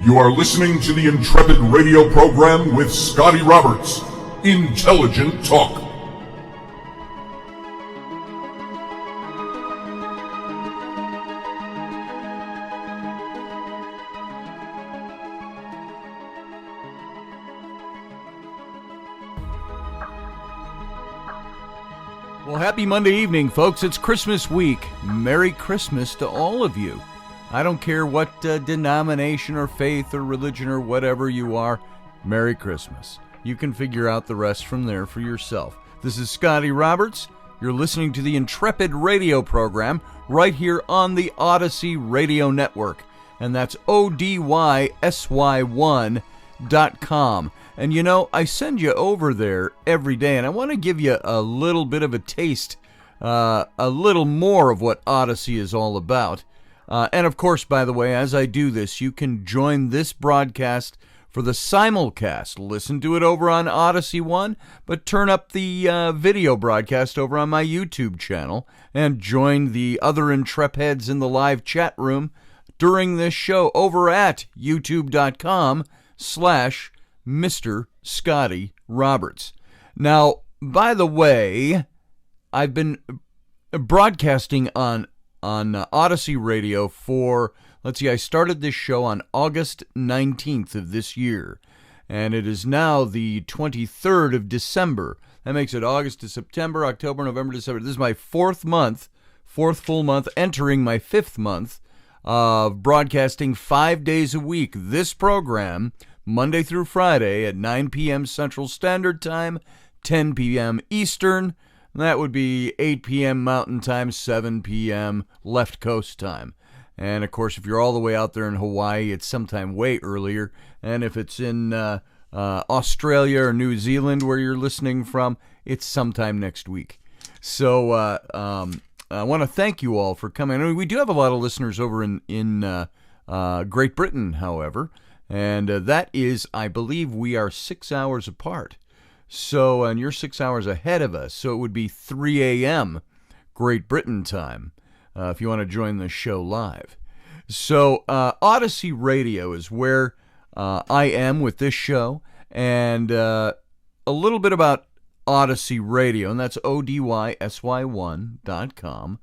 You are listening to the Intrepid radio program with Scotty Roberts. Intelligent Talk. Well, happy Monday evening, folks. It's Christmas week. Merry Christmas to all of you. I don't care what denomination or faith or religion or whatever you are. Merry Christmas. You can figure out the rest from there for yourself. This is Scotty Roberts. You're listening to the Intrepid radio program right here on the Odyssey Radio Network. And that's ODYSY1.com. And you know, I send you over there every day, and I want to give you a little bit of a taste, a little more of what Odyssey is all about. And of course, by the way, as I do this, you can join this broadcast for the simulcast. Listen to it over on Odyssey One, but turn up the video broadcast over on my YouTube channel and join the other Intrepids in the live chat room during this show over at youtube.com/Mr. Scotty Roberts. Now, by the way, I've been broadcasting on Odyssey Radio for, I started this show on August 19th of this year, and it is now the 23rd of December. That makes it August to September, October, November, December. This is my fourth full month, entering my fifth month of broadcasting 5 days a week. This program, Monday through Friday at 9 p.m. Central Standard Time, 10 p.m. Eastern. That would be 8 p.m. Mountain Time, 7 p.m. Left Coast Time. And, of course, if you're all the way out there in Hawaii, it's sometime way earlier. And if it's in Australia or New Zealand where you're listening from, it's sometime next week. So I want to thank you all for coming. I mean, we do have a lot of listeners over in Great Britain, however. And that is, I believe, we are 6 hours apart. So, and you're 6 hours ahead of us. So it would be 3 a.m. Great Britain time if you want to join the show live. So Odyssey Radio is where I am with this show. And a little bit about Odyssey Radio, and that's ODYSY1.com,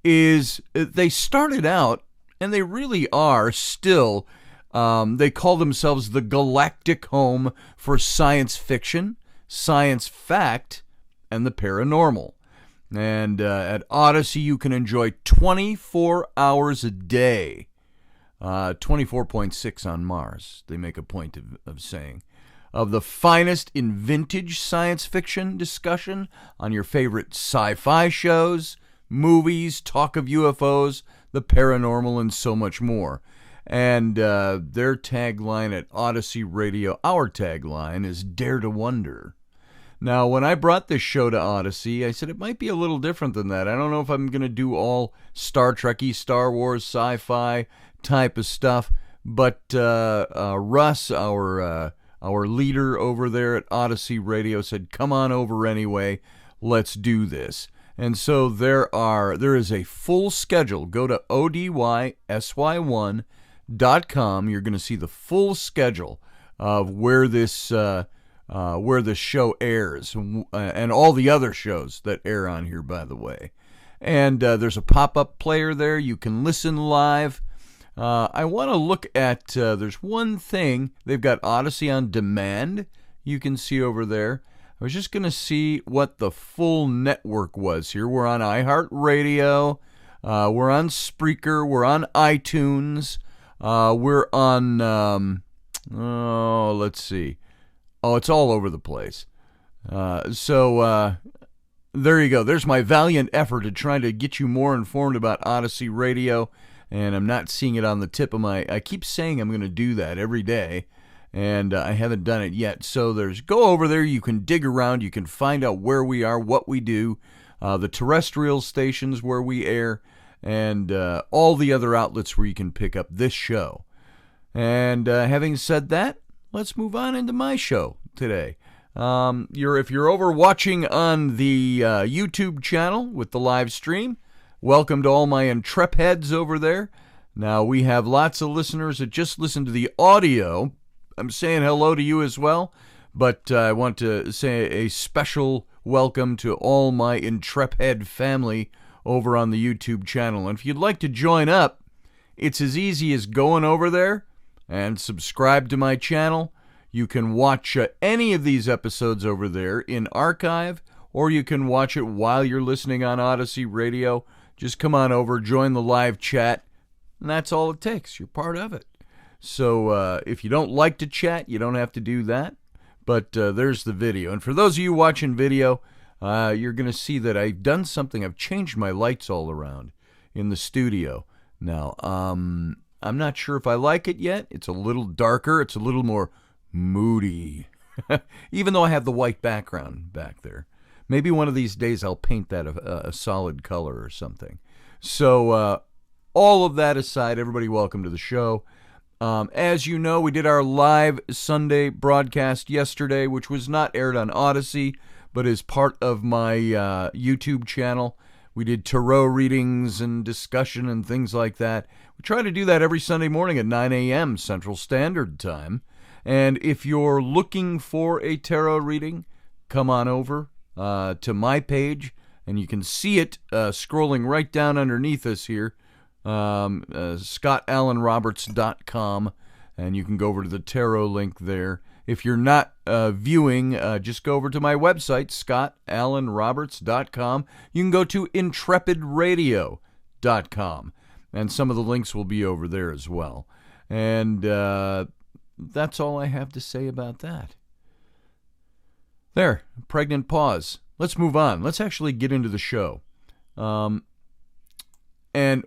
is they started out, and they really are still, they call themselves the galactic home for science fiction, science fact, and the paranormal. And at Odyssey, you can enjoy 24 hours a day, 24.6 on Mars, they make a point of saying, of the finest in vintage science fiction discussion on your favorite sci-fi shows, movies, talk of UFOs, the paranormal, and so much more. And their tagline at Odyssey Radio, our tagline, is Dare to Wonder. Now, when I brought this show to Odyssey, I said it might be a little different than that. I don't know if I'm going to do all Star Trek-y, Star Wars, sci-fi type of stuff, but Russ, our leader over there at Odyssey Radio, said, come on over anyway, let's do this. And so there is a full schedule. Go to ODYSY1.com. You're going to see the full schedule of where this show airs, and all the other shows that air on here, by the way. And there's a pop-up player there. You can listen live. I want to look at, there's one thing. They've got Odyssey on Demand, you can see over there. I was just going to see what the full network was here. We're on iHeartRadio. We're on Spreaker. We're on iTunes. We're on, let's see. Oh, it's all over the place. So there you go. There's my valiant effort to try to get you more informed about Odyssey Radio, and I'm not seeing it on the tip of my... I keep saying I'm going to do that every day, and I haven't done it yet. So go over there. You can dig around. You can find out where we are, what we do, the terrestrial stations where we air, and all the other outlets where you can pick up this show. And having said that, let's move on into my show today. If you're over watching on the YouTube channel with the live stream, welcome to all my Intrepids over there. Now, we have lots of listeners that just listen to the audio. I'm saying hello to you as well, but I want to say a special welcome to all my Intrepid family over on the YouTube channel. And if you'd like to join up, it's as easy as going over there and subscribe to my channel. You can watch any of these episodes over there in archive, or you can watch it while you're listening on Odyssey Radio. Just come on over, join the live chat, and that's all it takes. You're part of it. So if you don't like to chat, you don't have to do that. But there's the video. And for those of you watching video, you're going to see that I've done something. I've changed my lights all around in the studio. Now, I'm not sure if I like it yet. It's a little darker. It's a little more moody, even though I have the white background back there. Maybe one of these days I'll paint that a solid color or something. So all of that aside, everybody, welcome to the show. As you know, we did our live Sunday broadcast yesterday, which was not aired on Odyssey, but is part of my YouTube channel. We did tarot readings and discussion and things like that. We try to do that every Sunday morning at 9 a.m. Central Standard Time. And if you're looking for a tarot reading, come on over to my page, and you can see it scrolling right down underneath us here, ScottAllenRoberts.com, and you can go over to the tarot link there. If you're not viewing, just go over to my website, ScottAllenRoberts.com. You can go to IntrepidRadio.com, and some of the links will be over there as well. And that's all I have to say about that. There, pregnant pause. Let's move on. Let's actually get into the show. And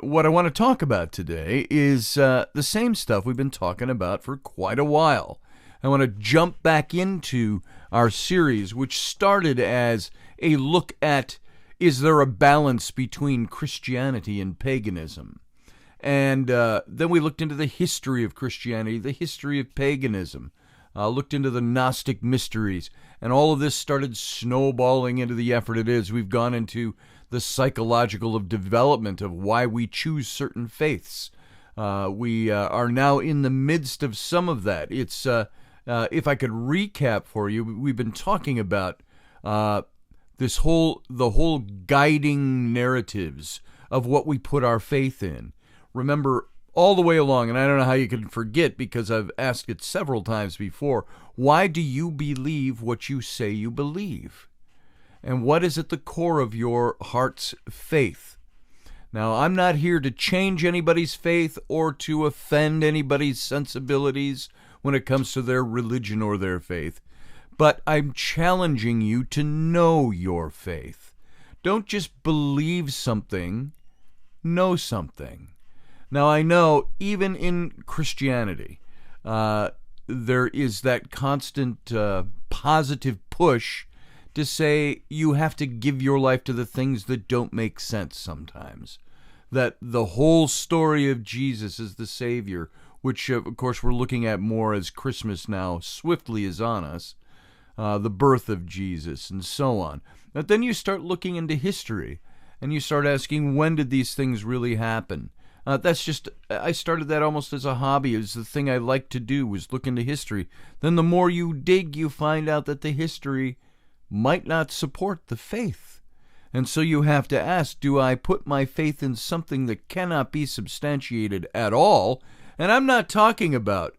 what I want to talk about today is the same stuff we've been talking about for quite a while. I want to jump back into our series, which started as a look at, is there a balance between Christianity and paganism? And then we looked into the history of Christianity, the history of paganism, looked into the Gnostic mysteries, and all of this started snowballing into the effort it is. We've gone into the psychological development of why we choose certain faiths. We are now in the midst of some of that. It's if I could recap for you, we've been talking about the whole guiding narratives of what we put our faith in. Remember, all the way along, and I don't know how you can forget because I've asked it several times before, why do you believe what you say you believe? And what is at the core of your heart's faith? Now, I'm not here to change anybody's faith or to offend anybody's sensibilities when it comes to their religion or their faith, but I'm challenging you to know your faith. Don't just believe something, know something. Now, I know even in Christianity, there is that constant positive push to say you have to give your life to the things that don't make sense sometimes. That the whole story of Jesus as the Savior, which of course we're looking at more as Christmas now swiftly is on us, the birth of Jesus and so on. But then you start looking into history and you start asking, when did these things really happen? I started that almost as a hobby. It was the thing I liked to do, was look into history. Then the more you dig, you find out that the history might not support the faith. And so you have to ask, do I put my faith in something that cannot be substantiated at all? And I'm not talking about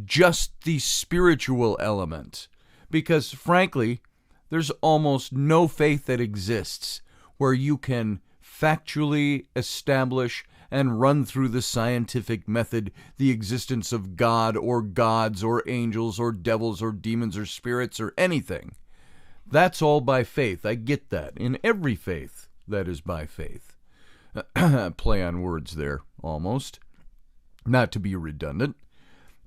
just the spiritual element, because frankly, there's almost no faith that exists where you can factually establish and run through the scientific method the existence of God or gods or angels or devils or demons or spirits or anything. That's all by faith. I get that. In every faith, that is by faith. Play on words there, almost. Not to be redundant.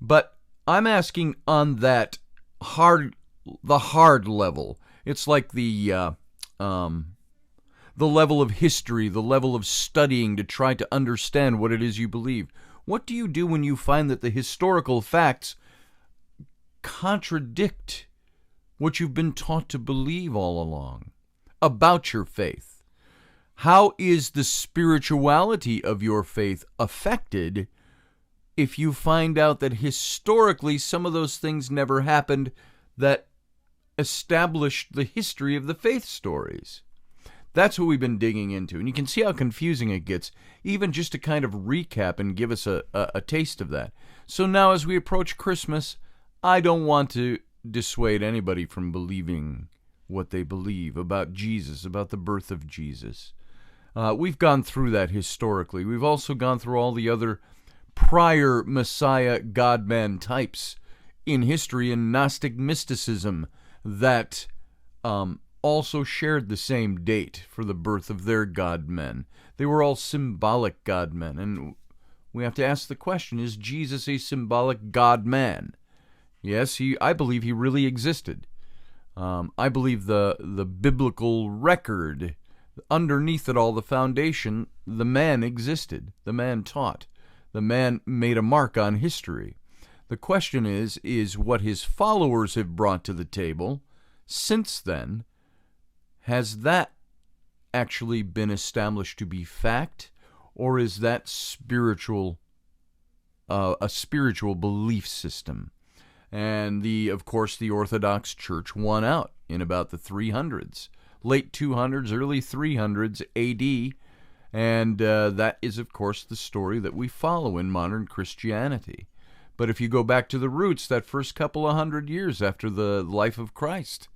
But I'm asking on that hard level. It's like the level of history, the level of studying to try to understand what it is you believe. What do you do when you find that the historical facts contradict what you've been taught to believe all along about your faith? How is the spirituality of your faith affected if you find out that historically some of those things never happened that established the history of the faith stories? That's what we've been digging into. And you can see how confusing it gets, even just to kind of recap and give us a taste of that. So now as we approach Christmas, I don't want to dissuade anybody from believing what they believe about Jesus, about the birth of Jesus. We've gone through that historically. We've also gone through all the other prior Messiah God-man types in history and Gnostic mysticism that also shared the same date for the birth of their God-men. They were all symbolic God-men, and we have to ask the question, is Jesus a symbolic God-man? Yes, I believe he really existed. I believe the biblical record, underneath it all, the foundation, the man existed. The man taught. The man made a mark on history. The question is what his followers have brought to the table since then. Has that actually been established to be fact, or is that a spiritual belief system? And of course, the Orthodox Church won out in about the 300s, late 200s, early 300s AD, and that is, of course, the story that we follow in modern Christianity. But if you go back to the roots, that first couple of hundred years after the life of Christ,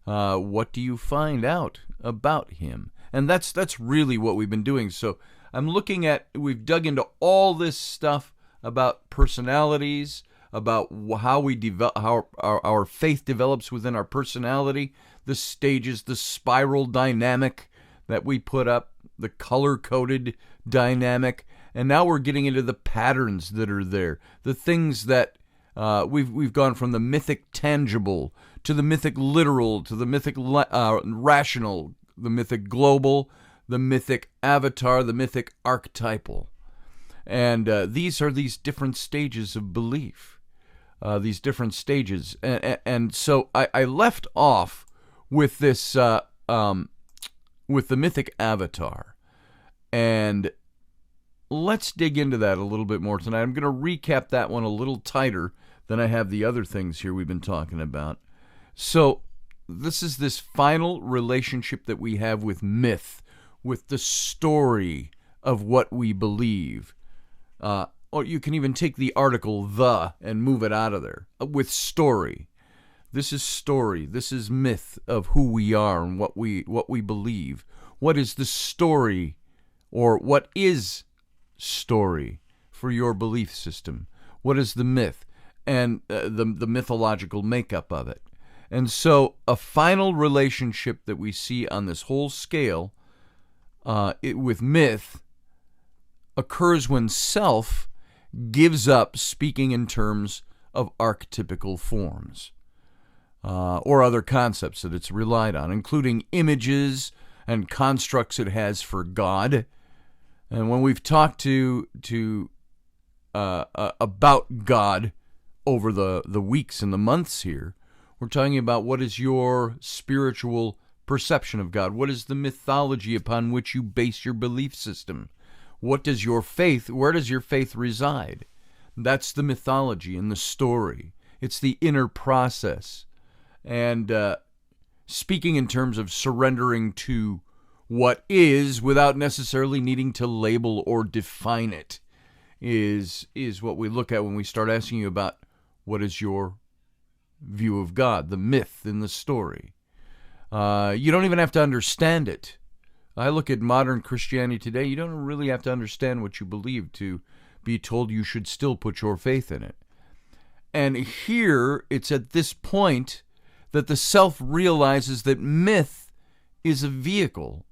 what do you find out about him? And that's really what we've been doing. So we've dug into all this stuff about personalities, about how we develop, how our faith develops within our personality, the stages, the spiral dynamic that we put up, the color-coded dynamic, and now we're getting into the patterns that are there, the things that we've gone from the mythic tangible to the mythic literal to the mythic rational, the mythic global, the mythic avatar, the mythic archetypal. And these are these different stages of belief, these different stages. And so I left off with this, with the mythic avatar. And let's dig into that a little bit more tonight. I'm going to recap that one a little tighter than I have the other things here we've been talking about. So this is this final relationship that we have with myth, with the story of what we believe. Or you can even take the article "the" and move it out of there. With story. This is story. This is myth of who we are and what we believe. What is the story, or what is story for your belief system? What is the myth and the mythological makeup of it? And so a final relationship that we see on this whole scale with myth occurs when self gives up speaking in terms of archetypical forms or other concepts that it's relied on, including images and constructs it has for God. And when we've talked about God over the weeks and the months here, we're talking about what is your spiritual perception of God? What is the mythology upon which you base your belief system? What does your faith, where does your faith reside? That's the mythology and the story. It's the inner process. And speaking in terms of surrendering to what is without necessarily needing to label or define it is what we look at when we start asking you about what is your view of God, the myth in the story. You don't even have to understand it. I look at modern Christianity today, you don't really have to understand what you believe to be told you should still put your faith in it. And here, it's at this point that the self realizes that myth is a vehicle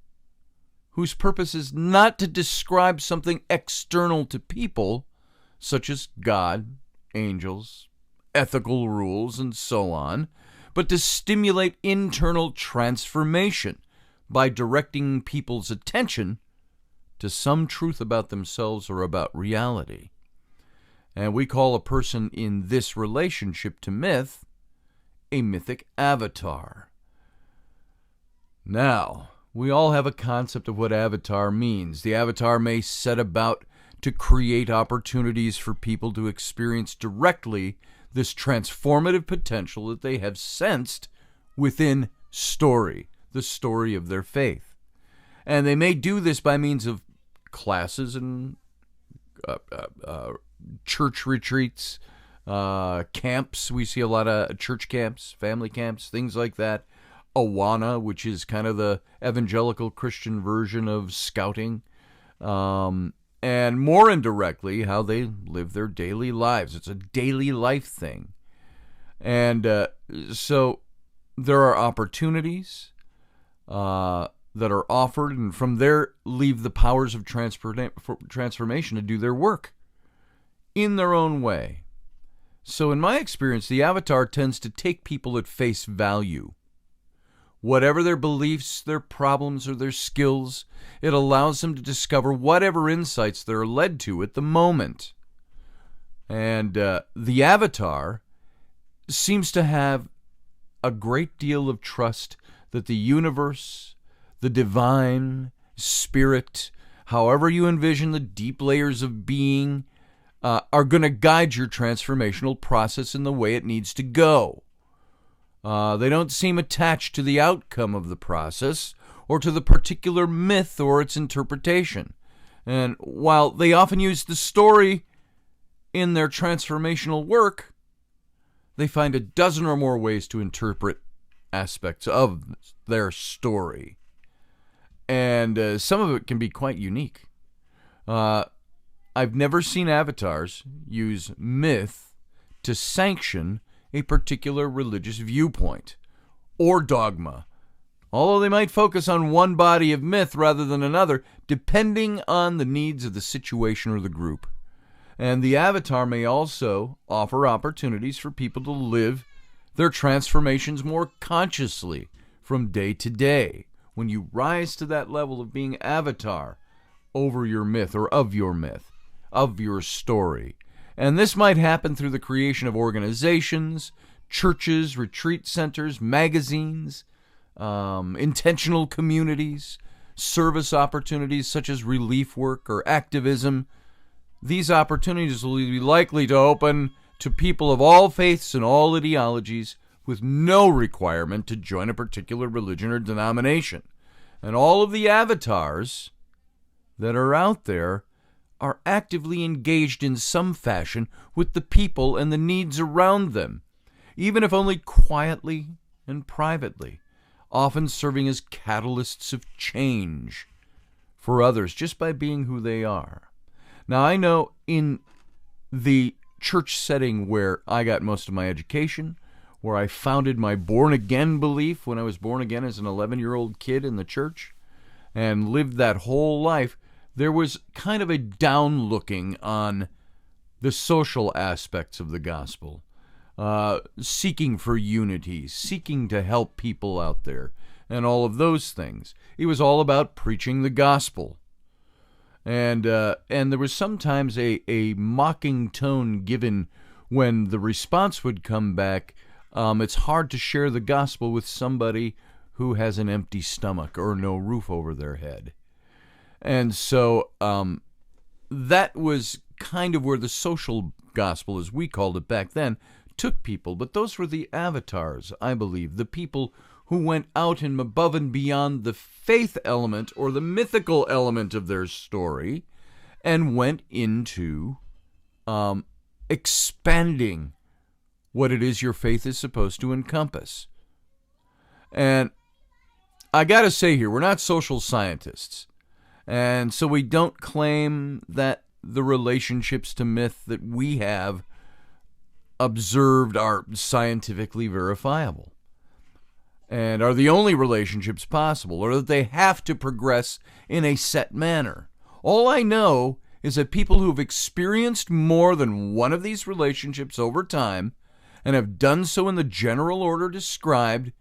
whose purpose is not to describe something external to people, such as God, angels, ethical rules, and so on, but to stimulate internal transformation by directing people's attention to some truth about themselves or about reality. And we call a person in this relationship to myth a mythic avatar. Now, we all have a concept of what avatar means. The avatar may set about to create opportunities for people to experience directly this transformative potential that they have sensed within story, the story of their faith. And they may do this by means of classes and church retreats, camps. We see a lot of church camps, family camps, things like that. Awana, which is kind of the evangelical Christian version of scouting. And more indirectly, how they live their daily lives. It's a daily life thing. And so there are opportunities that are offered, and from there leave the powers of transformation to do their work in their own way. So in my experience, the avatar tends to take people at face value. Whatever their beliefs, their problems, or their skills, it allows them to discover whatever insights they're led to at the moment. And the avatar seems to have a great deal of trust that the universe, the divine, spirit, however you envision the deep layers of being, are going to guide your transformational process in the way it needs to go. They don't seem attached to the outcome of the process or to the particular myth or its interpretation. And while they often use the story in their transformational work, they find a dozen or more ways to interpret aspects of their story. And some of it can be quite unique. I've never seen avatars use myth to sanction a particular religious viewpoint or dogma, although they might focus on one body of myth rather than another, depending on the needs of the situation or the group. And the avatar may also offer opportunities for people to live their transformations more consciously from day to day, when you rise to that level of being avatar over your myth or of your myth, of your story. And this might happen through the creation of organizations, churches, retreat centers, magazines, intentional communities, service opportunities such as relief work or activism. These opportunities will be likely to open to people of all faiths and all ideologies with no requirement to join a particular religion or denomination. And all of the avatars that are out there are actively engaged in some fashion with the people and the needs around them, even if only quietly and privately, often serving as catalysts of change for others just by being who they are. Now, I know in the church setting where I got most of my education, where I founded my born-again belief when I was born again as an 11-year-old kid in the church and lived that whole life, there was kind of a down-looking on the social aspects of the gospel, seeking for unity, seeking to help people out there, and all of those things. It was all about preaching the gospel. And there was sometimes a mocking tone given when the response would come back, it's hard to share the gospel with somebody who has an empty stomach or no roof over their head. And so that was kind of where the social gospel, as we called it back then, took people. But those were the avatars, I believe, the people who went out and above and beyond the faith element or the mythical element of their story and went into expanding what it is your faith is supposed to encompass. And I got to say here, we're not social scientists. And so we don't claim that the relationships to myth that we have observed are scientifically verifiable and are the only relationships possible, or that they have to progress in a set manner. All I know is that people who have experienced more than one of these relationships over time and have done so in the general order described,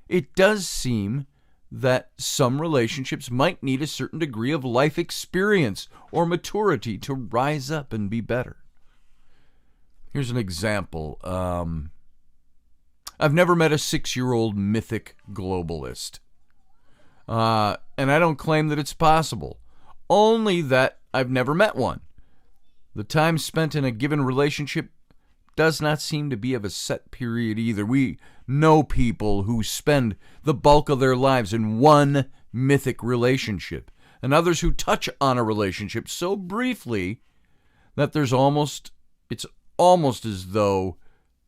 it does seem that some relationships might need a certain degree of life experience or maturity to rise up and be better. Here's an example. I've never met a 6-year-old mythic globalist. And I don't claim that it's possible, only that I've never met one. The time spent in a given relationship does not seem to be of a set period either. We know people who spend the bulk of their lives in one mythic relationship, and others who touch on a relationship so briefly that it's almost as though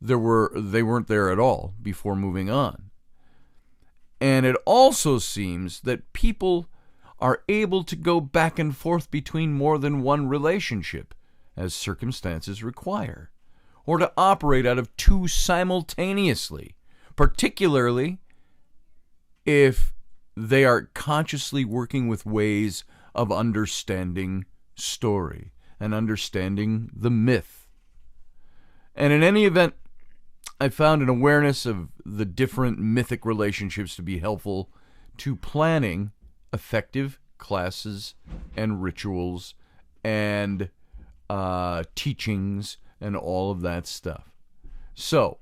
they weren't there at all before moving on. And it also seems that people are able to go back and forth between more than one relationship as circumstances require, or to operate out of two simultaneously, particularly if they are consciously working with ways of understanding story and understanding the myth. And in any event, I found an awareness of the different mythic relationships to be helpful to planning effective classes and rituals and teachings and all of that stuff. So,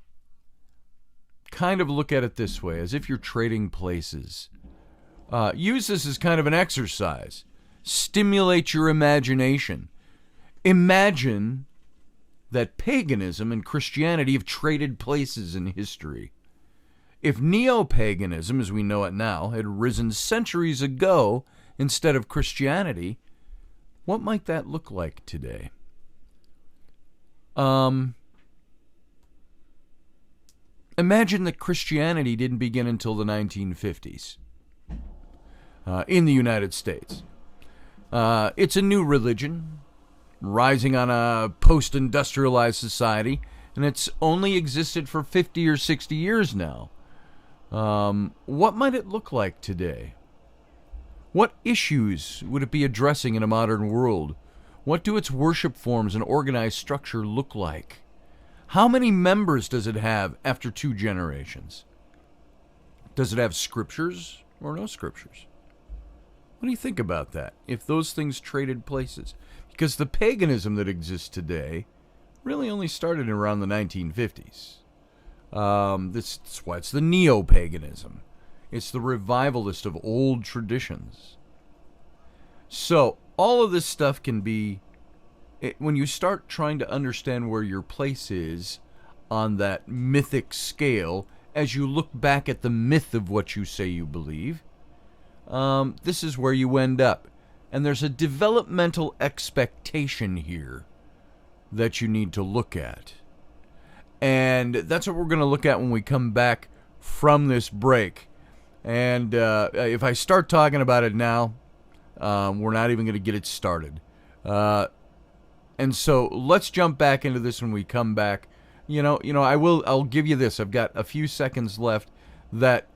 kind of look at it this way, as if you're trading places. Use this as kind of an exercise. Stimulate your imagination. Imagine that paganism and Christianity have traded places in history. If neo-paganism, as we know it now, had risen centuries ago instead of Christianity, what might that look like today? Imagine that Christianity didn't begin until the 1950s in the United States. It's a new religion, rising on a post-industrialized society, and it's only existed for 50 or 60 years now. What might it look like today? What issues would it be addressing in a modern world? What do its worship forms and organized structure look like? How many members does it have after 2 generations? Does it have scriptures or no scriptures? What do you think about that, if those things traded places? Because the paganism that exists today really only started around the 1950s. That's why it's the neo-paganism. It's the revivalist of old traditions. So, all of this stuff can be, when you start trying to understand where your place is on that mythic scale, as you look back at the myth of what you say you believe, this is where you end up. And there's a developmental expectation here that you need to look at. And that's what we're going to look at when we come back from this break. And if I start talking about it now, we're not even going to get it started. And so let's jump back into this when we come back. I'll give you this. I've got a few seconds left. That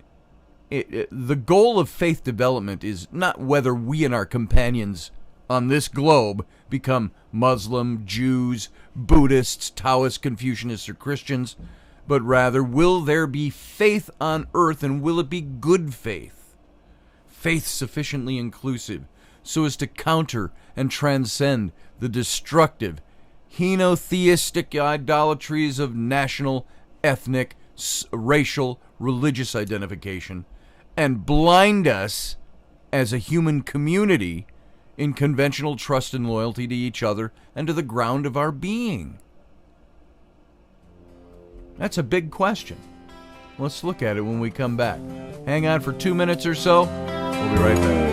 the goal of faith development is not whether we and our companions on this globe become Muslim, Jews, Buddhists, Taoists, Confucianists, or Christians, but rather, will there be faith on earth, and will it be good faith? Faith sufficiently inclusive so as to counter and transcend the destructive, henotheistic idolatries of national, ethnic, racial, religious identification, and blind us as a human community in conventional trust and loyalty to each other and to the ground of our being? That's a big question. Let's look at it when we come back. Hang on for 2 minutes or so. We'll be right back.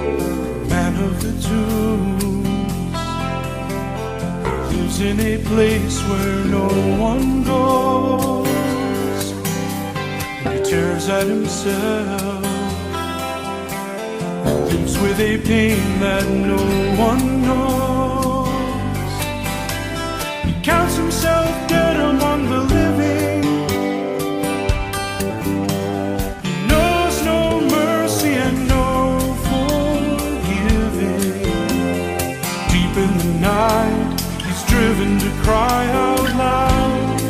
Man of the tombs lives in a place where no one goes. He tears at himself, lives with a pain that no one knows. He counts himself dead among the living. He knows no mercy and no forgiving. Deep in the night, he's driven to cry out loud.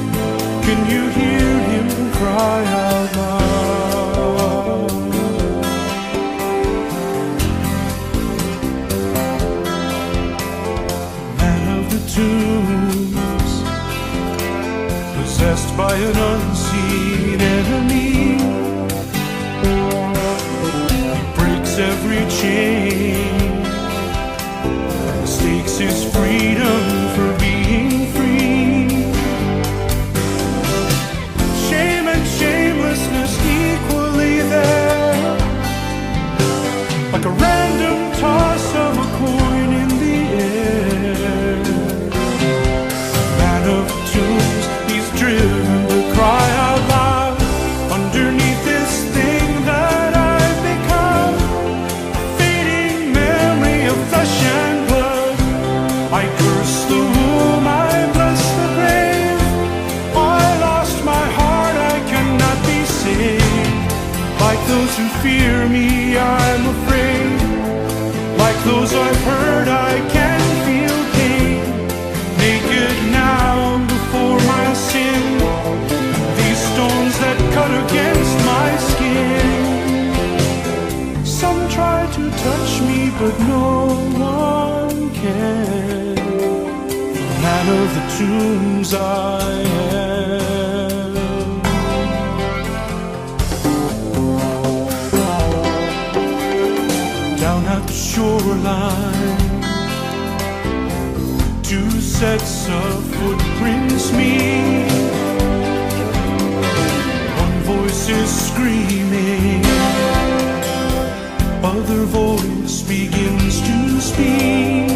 Can you hear him cry out loud? Tombs, possessed by an unseen enemy, breaks every chain. Stakes his freedom for being free. Shame and shamelessness equally there, like a random toss of a coin in the air. Man of tombs, he's driven to cry out loud underneath this thing that I've become. A fading memory of flesh and blood. I curse the womb, I bless the grave. I lost my heart, I cannot be saved. Like those who fear me, I'm afraid. Like those I've heard, I can feel pain. Naked now before my sin, these stones that cut against my skin. Some try to touch me, but no one can. Man of the tombs I am. Down at the shoreline, two sets of footprints meet. One voice is screaming, other voice begins to speak.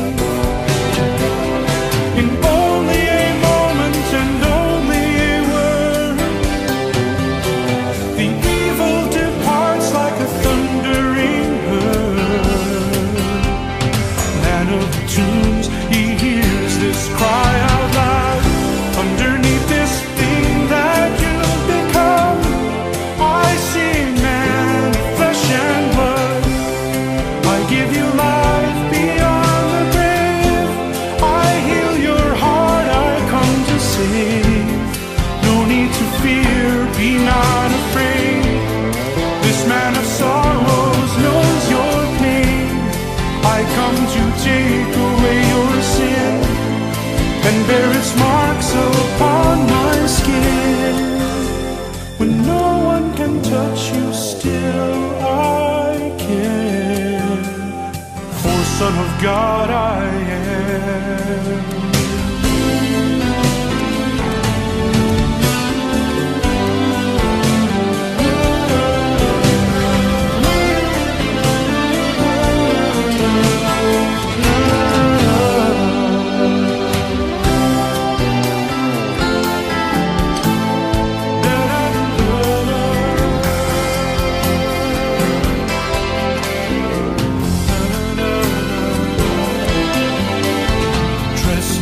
In only a moment and only a word, the evil departs like a thundering herd. Man of the tombs, he hears this cry out loud underneath this thing that you've become. I see man, flesh and blood. I give you life beyond the grave. I heal your heart, I come to save. No need to fear, be not afraid. This man of sorrows knows your pain. I come to take away your sin and bear its marks upon my skin. When no one can touch you, still I can. For Son of God I am.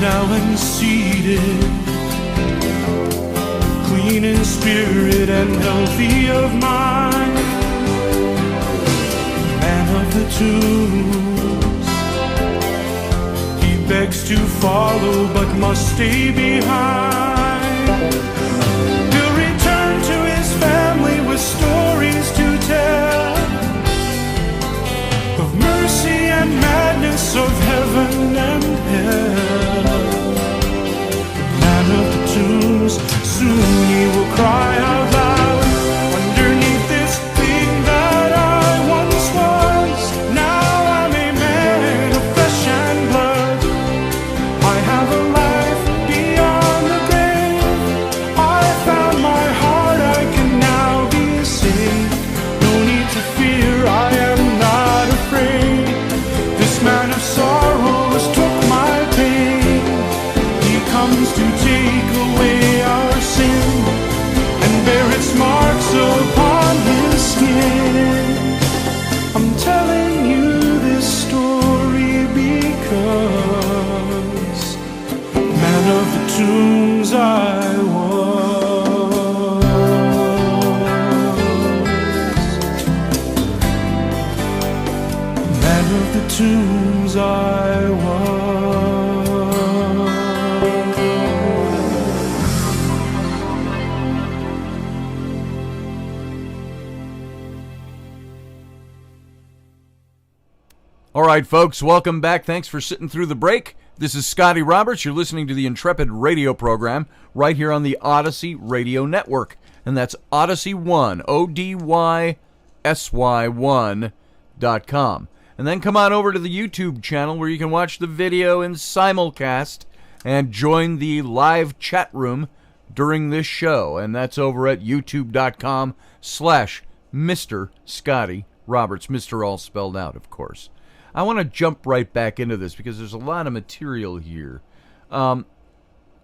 Now and seated, clean in spirit and healthy of mind. Man of the tombs, he begs to follow but must stay behind. He'll return to his family with stories to tell of mercy and madness, of heaven and hell. Man of the tombs, soon he will cry out loud underneath this thing that I once was. Now I'm a man of flesh and blood. I have a life beyond the grave. I found my heart, I can now be saved. No need to fear, I am not afraid. This man of sorrows took my pain. He comes to take away our sin and bear its marks upon his skin. I'm telling you this story because man of the tombs I was. Man of the tombs I was. All right, folks, welcome back. Thanks for sitting through the break. This is Scotty Roberts. You're listening to the Intrepid radio program right here on the Odyssey Radio Network. And that's Odyssey One, ODYSY1.com. And then come on over to the YouTube channel where you can watch the video in simulcast and join the live chat room during this show. And that's over at youtube.com/Mr. Scotty Roberts. Mr. all spelled out, of course. I want to jump right back into this because there's a lot of material here. As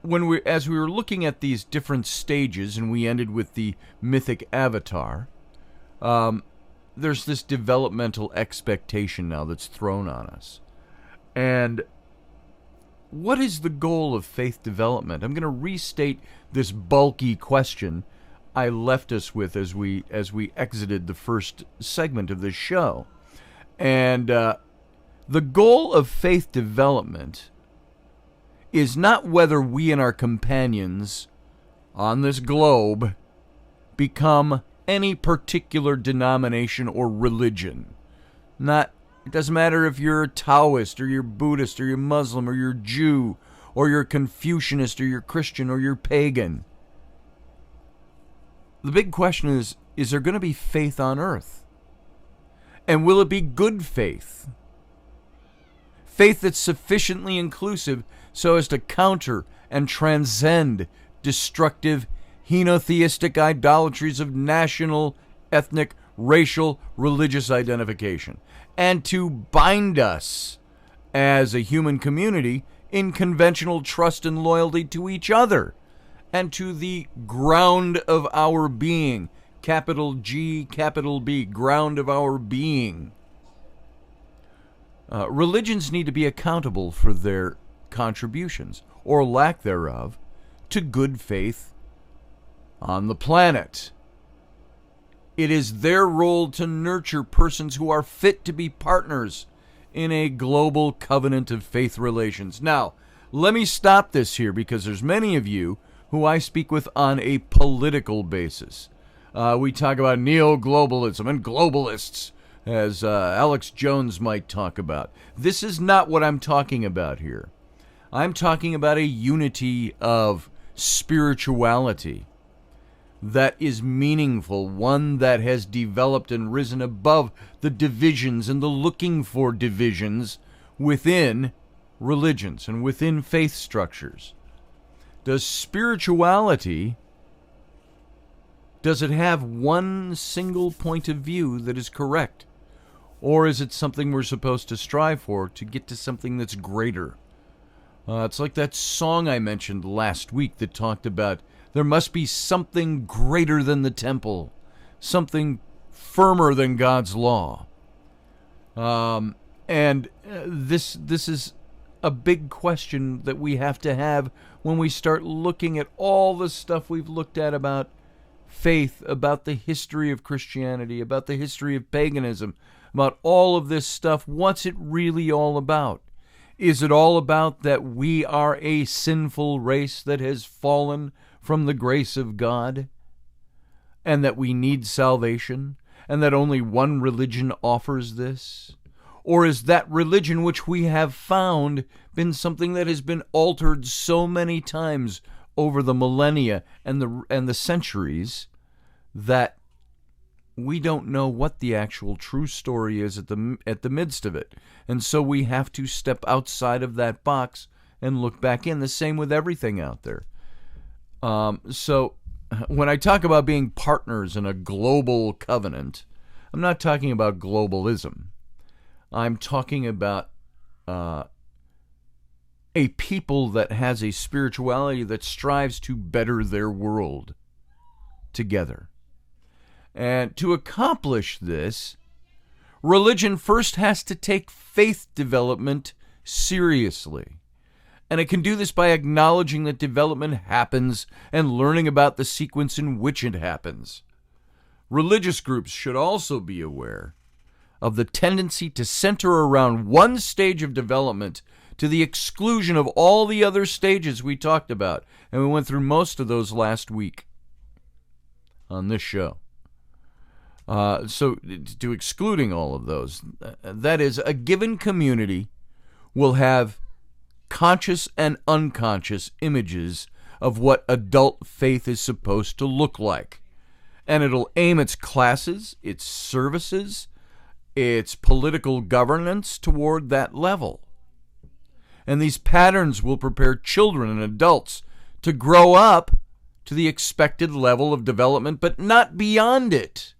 we were looking at these different stages, and we ended with the mythic avatar, there's this developmental expectation now that's thrown on us. And what is the goal of faith development? I'm going to restate this bulky question I left us with as we exited the first segment of this show. And the goal of faith development is not whether we and our companions on this globe become any particular denomination or religion. It doesn't matter if you're a Taoist or you're Buddhist or you're Muslim or you're Jew or you're Confucianist or you're Christian or you're pagan. The big question is there going to be faith on earth? And will it be good faith? Faith that's sufficiently inclusive so as to counter and transcend destructive henotheistic idolatries of national, ethnic, racial, religious identification, and to bind us as a human community in conventional trust and loyalty to each other and to the ground of our being, capital G, capital B, ground of our being. Religions need to be accountable for their contributions, or lack thereof, to good faith on the planet. It is their role to nurture persons who are fit to be partners in a global covenant of faith relations. Now, let me stop this here because there's many of you who I speak with on a political basis. We talk about neo-globalism and globalists, as Alex Jones might talk about. This is not what I'm talking about here. I'm talking about a unity of spirituality that is meaningful, one that has developed and risen above the divisions and the looking for divisions within religions and within faith structures. Does spirituality, does it have one single point of view that is correct? Or is it something we're supposed to strive for to get to something that's greater? It's like that song I mentioned last week that talked about there must be something greater than the temple, something firmer than God's law. And this is a big question that we have to have when we start looking at all the stuff we've looked at about faith, about the history of Christianity, about the history of paganism, about all of this stuff. What's it really all about? Is it all about that we are a sinful race that has fallen from the grace of God, and that we need salvation, and that only one religion offers this? Or is that religion which we have found been something that has been altered so many times over the millennia and the centuries that we don't know what the actual true story is at the midst of it? And so we have to step outside of that box and look back in. The same with everything out there. So when I talk about being partners in a global covenant, I'm not talking about globalism. I'm talking about a people that has a spirituality that strives to better their world together. And to accomplish this, religion first has to take faith development seriously. And it can do this by acknowledging that development happens and learning about the sequence in which it happens. Religious groups should also be aware of the tendency to center around one stage of development to the exclusion of all the other stages we talked about. And we went through most of those last week on this show. So to excluding all of those, that is, a given community will have conscious and unconscious images of what adult faith is supposed to look like. And it'll aim its classes, its services, It's political governance toward that level. And these patterns will prepare children and adults to grow up to the expected level of development, but not beyond it.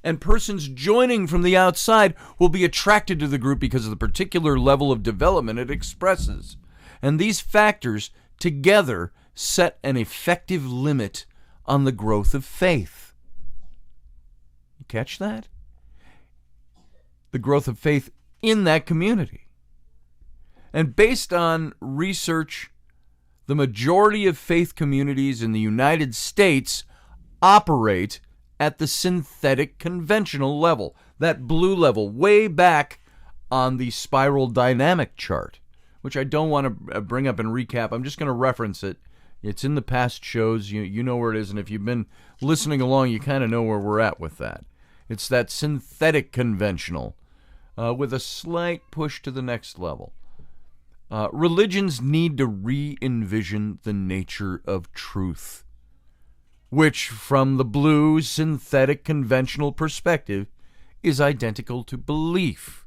And persons joining from the outside will be attracted to the group because of the particular level of development it expresses. And these factors together set an effective limit on the growth of faith. You catch that? The growth of faith in that community. And based on research, the majority of faith communities in the United States operate at the synthetic conventional level, that blue level, way back on the spiral dynamic chart, which I don't want to bring up and recap. I'm just going to reference it. It's in the past shows. You know where it is, and if you've been listening along, you kind of know where we're at with that. It's that synthetic conventional with a slight push to the next level. Religions need to re-envision the nature of truth, which, from the blue synthetic conventional perspective, is identical to belief.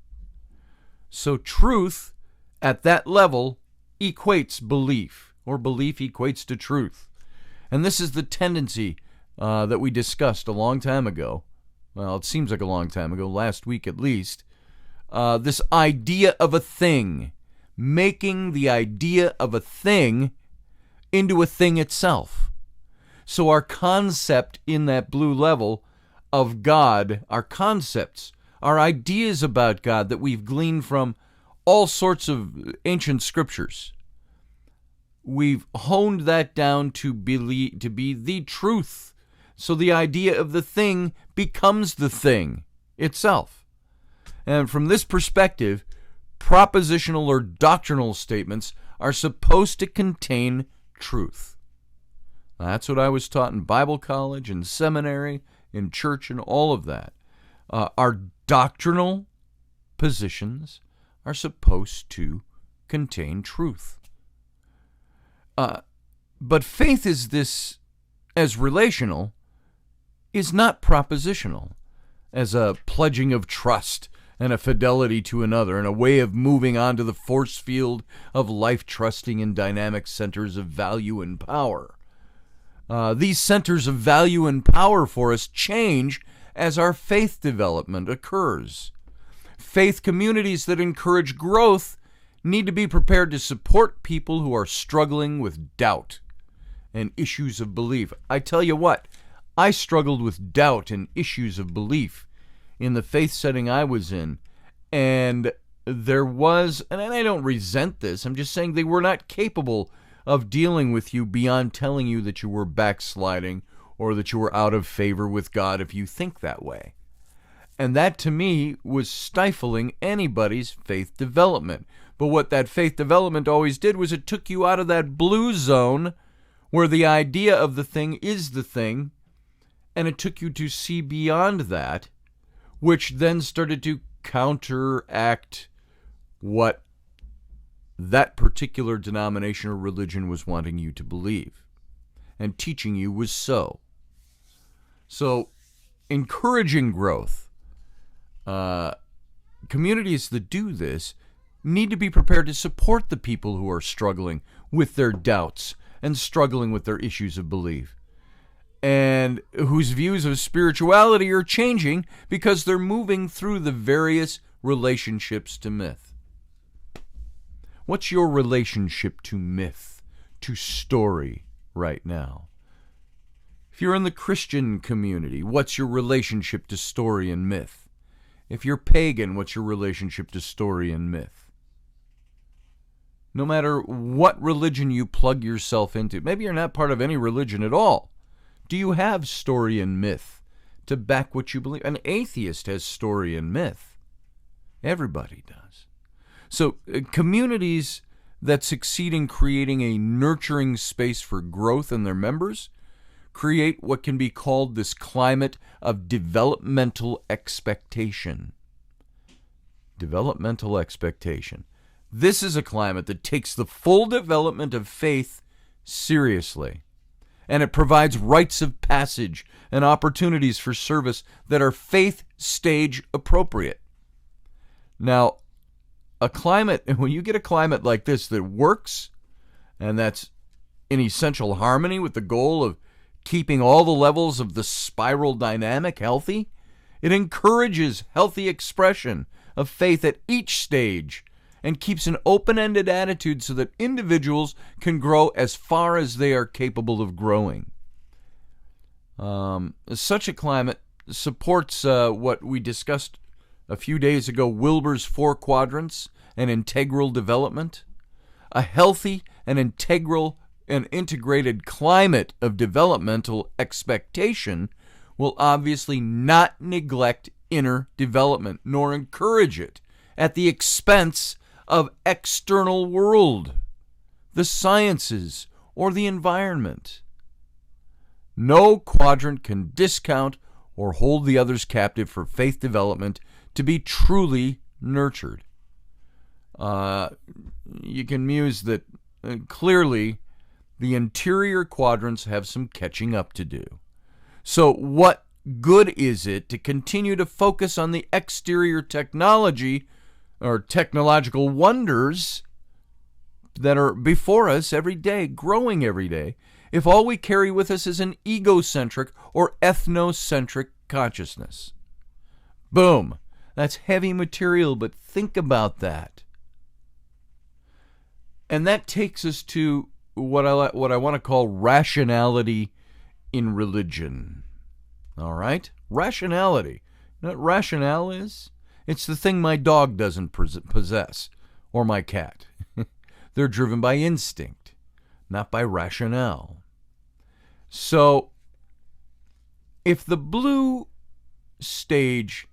So truth at that level equates belief, or belief equates to truth. And this is the tendency that we discussed a long time ago. Well, it seems like a long time ago, last week at least. This idea of a thing, making the idea of a thing into a thing itself. So our concept in that blue level of God, our concepts, our ideas about God that we've gleaned from all sorts of ancient scriptures, we've honed that down to be the truth. So the idea of the thing becomes the thing itself. And from this perspective, propositional or doctrinal statements are supposed to contain truth. That's what I was taught in Bible college, in seminary, in church, and all of that. Our doctrinal positions are supposed to contain truth. But faith is this, as relational, is not propositional, as a pledging of trust and a fidelity to another, and a way of moving on to the force field of life-trusting and dynamic centers of value and power. These centers of value and power for us change as our faith development occurs. Faith communities that encourage growth need to be prepared to support people who are struggling with doubt and issues of belief. I tell you what, I struggled with doubt and issues of belief in the faith setting I was in, and there was, and I don't resent this, I'm just saying they were not capable of dealing with you beyond telling you that you were backsliding or that you were out of favor with God if you think that way. And that, to me, was stifling anybody's faith development. But what that faith development always did was it took you out of that blue zone where the idea of the thing is the thing, and it took you to see beyond that, which then started to counteract what that particular denomination or religion was wanting you to believe and teaching you was so. So, encouraging growth, communities that do this need to be prepared to support the people who are struggling with their doubts and struggling with their issues of belief, and whose views of spirituality are changing because they're moving through the various relationships to myth. What's your relationship to myth, to story right now? If you're in the Christian community, what's your relationship to story and myth? If you're pagan, what's your relationship to story and myth? No matter what religion you plug yourself into, maybe you're not part of any religion at all. Do you have story and myth to back what you believe? An atheist has story and myth. Everybody does. So communities that succeed in creating a nurturing space for growth in their members create what can be called this climate of developmental expectation. Developmental expectation. This is a climate that takes the full development of faith seriously and it provides rites of passage and opportunities for service that are faith stage appropriate. Now, when you get a climate like this that works, and that's in essential harmony with the goal of keeping all the levels of the spiral dynamic healthy, it encourages healthy expression of faith at each stage and keeps an open-ended attitude so that individuals can grow as far as they are capable of growing. Such a climate supports what we discussed a few days ago, Wilber's 4 quadrants and integral development. A healthy and integral and integrated climate of developmental expectation will obviously not neglect inner development nor encourage it at the expense of external world, the sciences, or the environment. No quadrant can discount or hold the others captive for faith development to be truly nurtured. You can muse that clearly the interior quadrants have some catching up to do. So what good is it to continue to focus on the exterior technology or technological wonders that are before us every day, growing every day, if all we carry with us is an egocentric or ethnocentric consciousness? Boom. That's heavy material, but think about that. And that takes us to what I want to call rationality in religion. All right? Rationality. You know what rationale is? It's the thing my dog doesn't possess, or my cat. They're driven by instinct, not by rationale. So, if the blue stage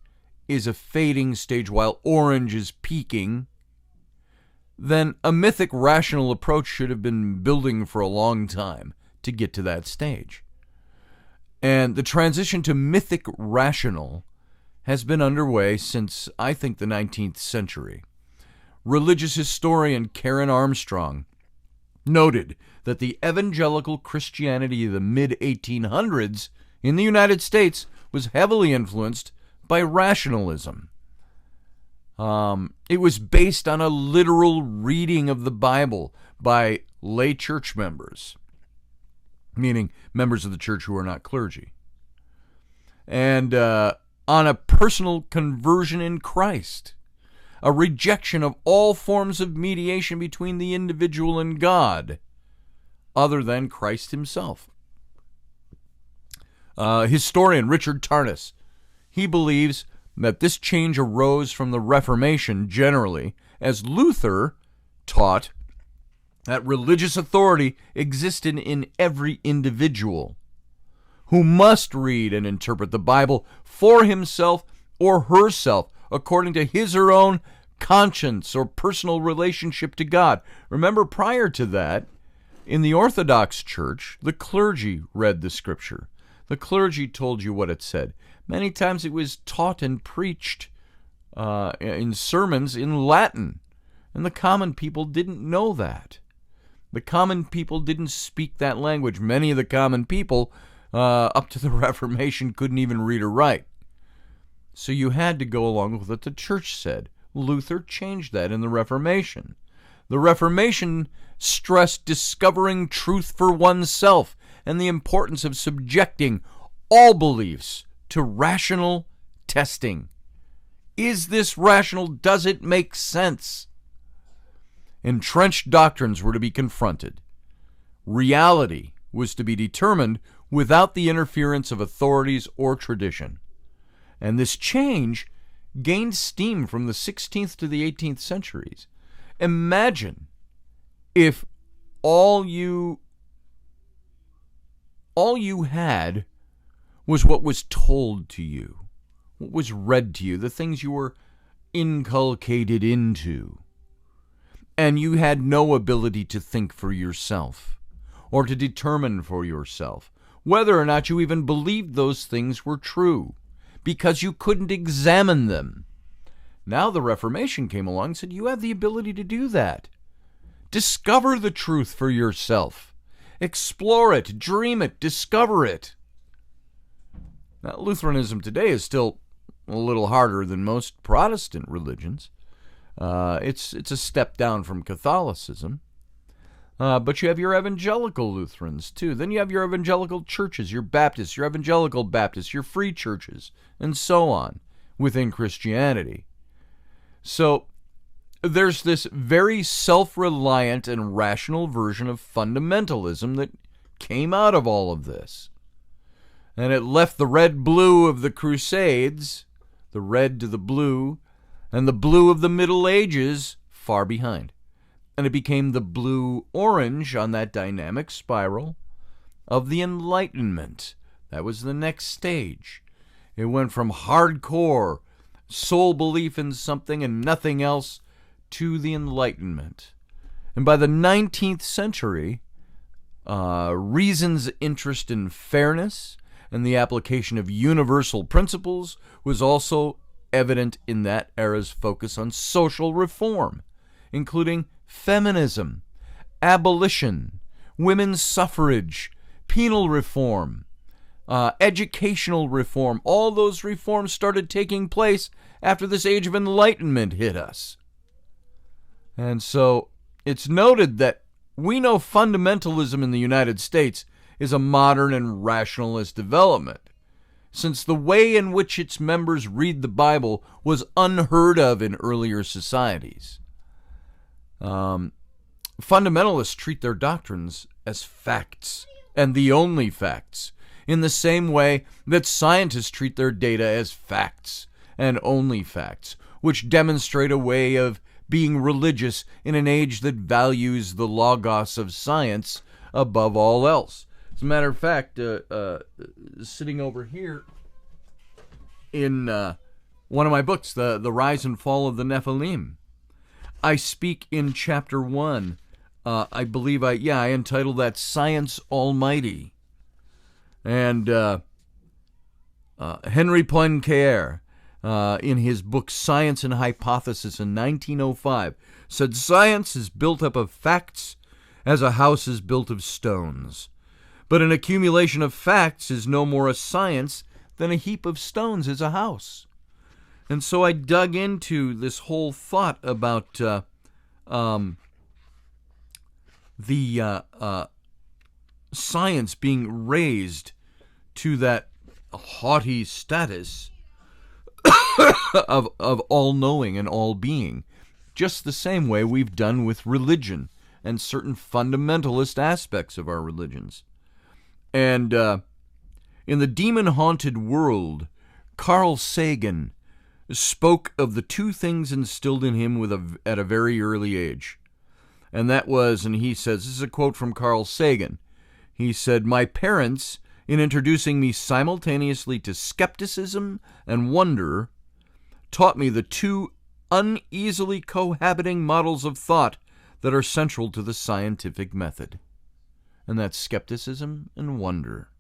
is a fading stage while orange is peaking, then a mythic rational approach should have been building for a long time to get to that stage. And the transition to mythic rational has been underway since, I think, the 19th century. Religious historian Karen Armstrong noted that the evangelical Christianity of the mid-1800s in the United States was heavily influenced by rationalism. It was based on a literal reading of the Bible by lay church members, meaning members of the church who are not clergy, and on a personal conversion in Christ, a rejection of all forms of mediation between the individual and God, other than Christ himself. Historian Richard Tarnas, he believes that this change arose from the Reformation generally, as Luther taught that religious authority existed in every individual, who must read and interpret the Bible for himself or herself according to his or her own conscience or personal relationship to God. Remember, prior to that, in the Orthodox Church, the clergy read the Scripture. The clergy told you what it said. Many times it was taught and preached in sermons in Latin, and the common people didn't know that. The common people didn't speak that language. Many of the common people, up to the Reformation, couldn't even read or write. So you had to go along with what the church said. Luther changed that in the Reformation. The Reformation stressed discovering truth for oneself and the importance of subjecting all beliefs to rational testing. Is this rational? Does it make sense? Entrenched doctrines were to be confronted. Reality was to be determined without the interference of authorities or tradition. And this change gained steam from the 16th to the 18th centuries. Imagine if all you had was what was told to you, what was read to you, the things you were inculcated into, and you had no ability to think for yourself or to determine for yourself whether or not you even believed those things were true, because you couldn't examine them. Now the Reformation came along and said, you have the ability to do that. Discover the truth for yourself Explore it, dream it, discover it. Now, Lutheranism today is still a little harder than most Protestant religions. It's a step down from Catholicism. But you have your evangelical Lutherans, too. Then you have your evangelical churches, your Baptists, your evangelical Baptists, your free churches, and so on within Christianity. So there's this very self-reliant and rational version of fundamentalism that came out of all of this. And it left the red-blue of the Crusades, the red to the blue, and the blue of the Middle Ages far behind. And it became the blue-orange on that dynamic spiral of the Enlightenment. That was the next stage. It went from hardcore, sole belief in something and nothing else, to the Enlightenment. And by the 19th century, reason's interest in fairness and the application of universal principles was also evident in that era's focus on social reform, including feminism, abolition, women's suffrage, penal reform, educational reform. All those reforms started taking place after this age of enlightenment hit us. And so it's noted that we know fundamentalism in the United States is a modern and rationalist development, since the way in which its members read the Bible was unheard of in earlier societies. Fundamentalists treat their doctrines as facts, and the only facts, in the same way that scientists treat their data as facts, and only facts, which demonstrate a way of being religious in an age that values the logos of science above all else. As a matter of fact, sitting over here in one of my books, The Rise and Fall of the Nephilim, I speak in chapter 1. I believe I entitled that Science Almighty. And Henry Poincaré, in his book Science and Hypothesis in 1905, said science is built up of facts as a house is built of stones. But an accumulation of facts is no more a science than a heap of stones is a house. And so I dug into this whole thought about science being raised to that haughty status of all-knowing and all-being, just the same way we've done with religion and certain fundamentalist aspects of our religions. And in The Demon-Haunted World, Carl Sagan spoke of the two things instilled in him at a very early age. And that was, and he says, this is a quote from Carl Sagan, he said, "My parents, in introducing me simultaneously to skepticism and wonder, taught me the two uneasily cohabiting models of thought that are central to the scientific method." And that's skepticism and wonder.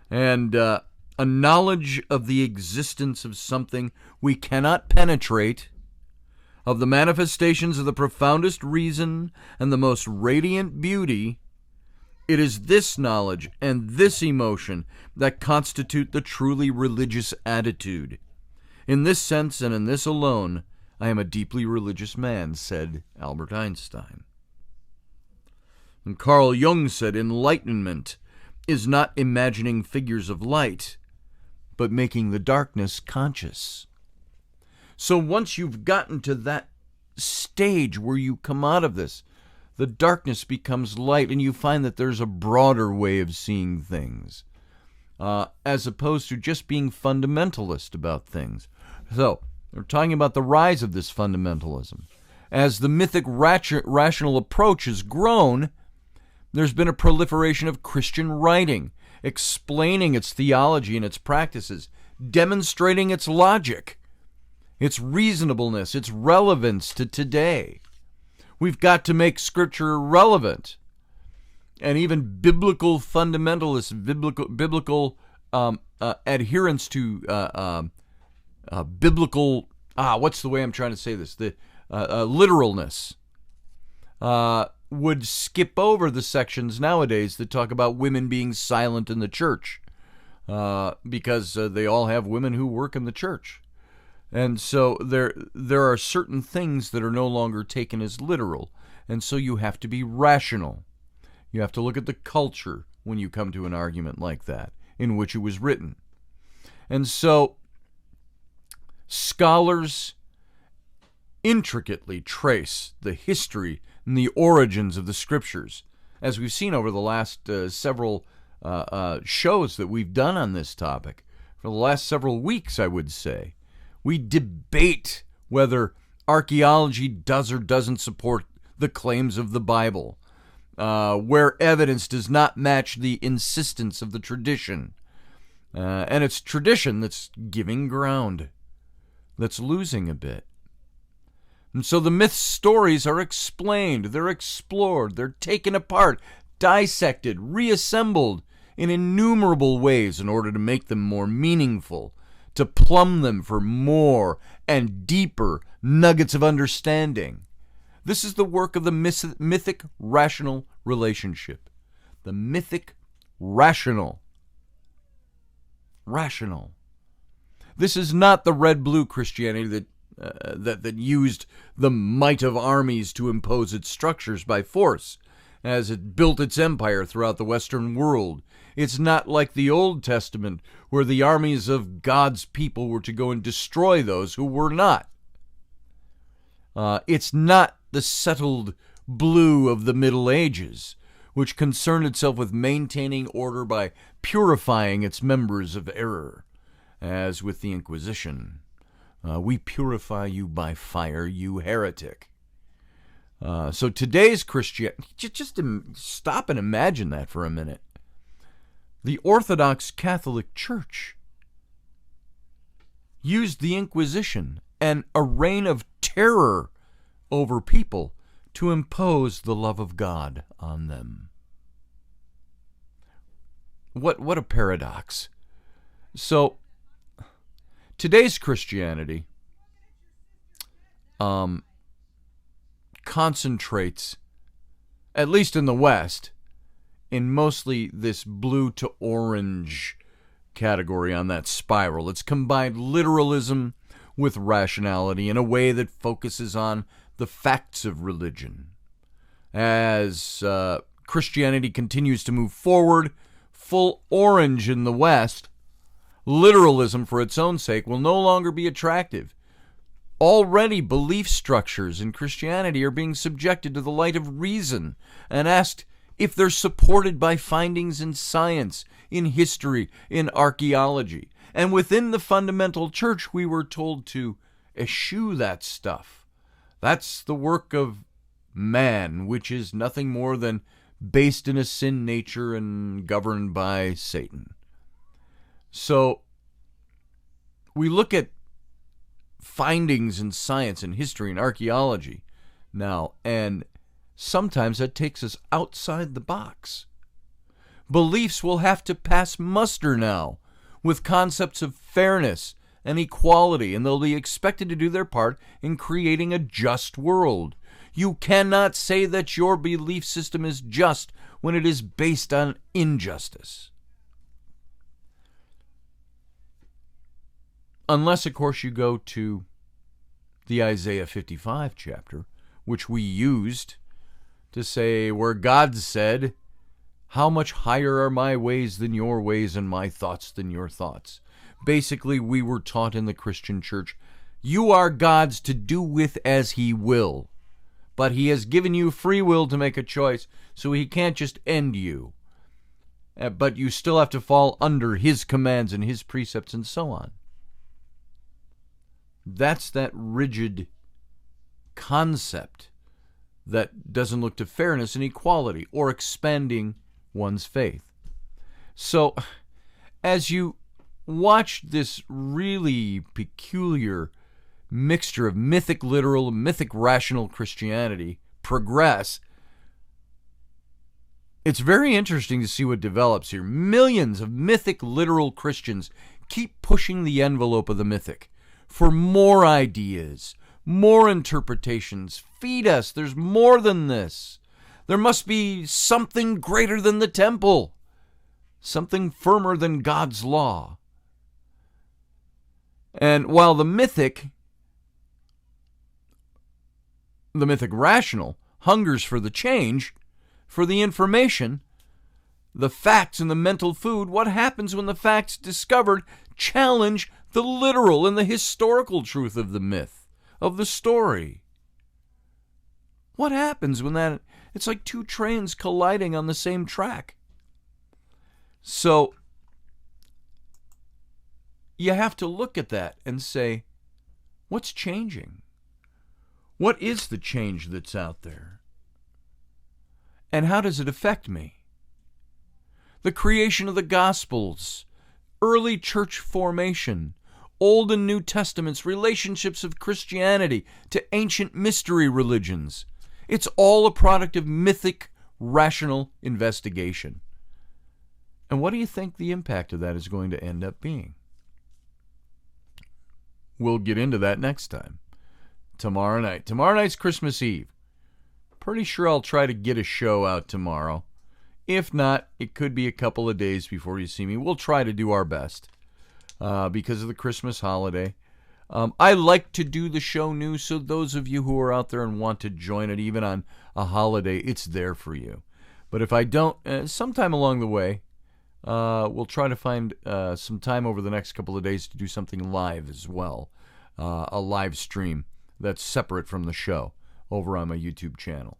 And a knowledge of the existence of something we cannot penetrate, of the manifestations of the profoundest reason and the most radiant beauty. It is this knowledge and this emotion that constitute the truly religious attitude. In this sense and in this alone, I am a deeply religious man, said Albert Einstein. And Carl Jung said, enlightenment is not imagining figures of light, but making the darkness conscious. So once you've gotten to that stage where you come out of this, the darkness becomes light, and you find that there's a broader way of seeing things, as opposed to just being fundamentalist about things. So, we're talking about the rise of this fundamentalism. As the mythic rational approach has grown, there's been a proliferation of Christian writing, explaining its theology and its practices, demonstrating its logic, its reasonableness, its relevance to today. We've got to make Scripture relevant. And even biblical fundamentalists, biblical adherence to biblical, what's the way I'm trying to say this? The literalness. would skip over the sections nowadays that talk about women being silent in the church, because they all have women who work in the church. And so there are certain things that are no longer taken as literal, and so you have to be rational. You have to look at the culture when you come to an argument like that, in which it was written. And so scholars intricately trace the history and the origins of the Scriptures, as we've seen over the last several shows that we've done on this topic. For the last several weeks, I would say. We debate whether archaeology does or doesn't support the claims of the Bible, where evidence does not match the insistence of the tradition. And it's tradition that's giving ground, that's losing a bit. And so the myth stories are explained, they're explored, they're taken apart, dissected, reassembled in innumerable ways in order to make them more meaningful, to plumb them for more and deeper nuggets of understanding. This is the work of the mythic rational relationship. The mythic rational. Rational. This is not the red-blue Christianity that used the might of armies to impose its structures by force, as it built its empire throughout the Western world. It's not like the Old Testament, where the armies of God's people were to go and destroy those who were not. It's not the settled blue of the Middle Ages, which concerned itself with maintaining order by purifying its members of error, as with the Inquisition. We purify you by fire, you heretic. So today's Christianity, just stop and imagine that for a minute. The Orthodox Catholic Church used the Inquisition and a reign of terror over people to impose the love of God on them. What a paradox. So today's Christianity concentrates, at least in the West, in mostly this blue to orange category on that spiral. It's combined literalism with rationality in a way that focuses on the facts of religion. As Christianity continues to move forward, full orange in the West, literalism for its own sake will no longer be attractive. Already belief structures in Christianity are being subjected to the light of reason and asked if they're supported by findings in science, in history, in archaeology. And within the fundamental church, we were told to eschew that stuff. That's the work of man, which is nothing more than based in a sin nature and governed by Satan. So we look at findings in science and history and archaeology now, and sometimes that takes us outside the box. Beliefs will have to pass muster now with concepts of fairness and equality, and they'll be expected to do their part in creating a just world. You cannot say that your belief system is just when it is based on injustice. Unless, of course, you go to the Isaiah 55 chapter, which we used to say where God said, "How much higher are my ways than your ways and my thoughts than your thoughts?" Basically, we were taught in the Christian church, you are God's to do with as he will. But he has given you free will to make a choice, so he can't just end you. But you still have to fall under his commands and his precepts and so on. That's that rigid concept that doesn't look to fairness and equality or expanding one's faith. So, as you watch this really peculiar mixture of mythic literal, mythic rational Christianity progress, it's very interesting to see what develops here. Millions of mythic literal Christians keep pushing the envelope of the mythic for more ideas, more interpretations. Feed us. There's more than this. There must be something greater than the temple, something firmer than God's law. And while the mythic rational hungers for the change, for the information, the facts and the mental food, what happens when the facts discovered challenge the literal and the historical truth of the myth, of the story? What happens when that, it's like two trains colliding on the same track? So, you have to look at that and say, what's changing? What is the change that's out there? And how does it affect me? The creation of the Gospels, early church formation, Old and New Testaments, relationships of Christianity to ancient mystery religions. It's all a product of mythic, rational investigation. And what do you think the impact of that is going to end up being? We'll get into that next time. Tomorrow night. Tomorrow night's Christmas Eve. Pretty sure I'll try to get a show out tomorrow. If not, it could be a couple of days before you see me. We'll try to do our best because of the Christmas holiday. I like to do the show new, so those of you who are out there and want to join it, even on a holiday, it's there for you. But if I don't, sometime along the way, we'll try to find some time over the next couple of days to do something live as well. A live stream that's separate from the show over on my YouTube channel.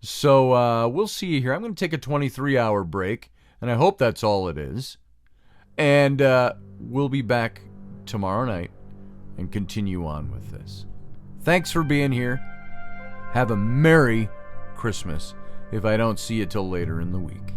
So we'll see you here. I'm going to take a 23-hour break, and I hope that's all it is. And we'll be back tomorrow night and continue on with this. Thanks for being here. Have a Merry Christmas if I don't see you till later in the week.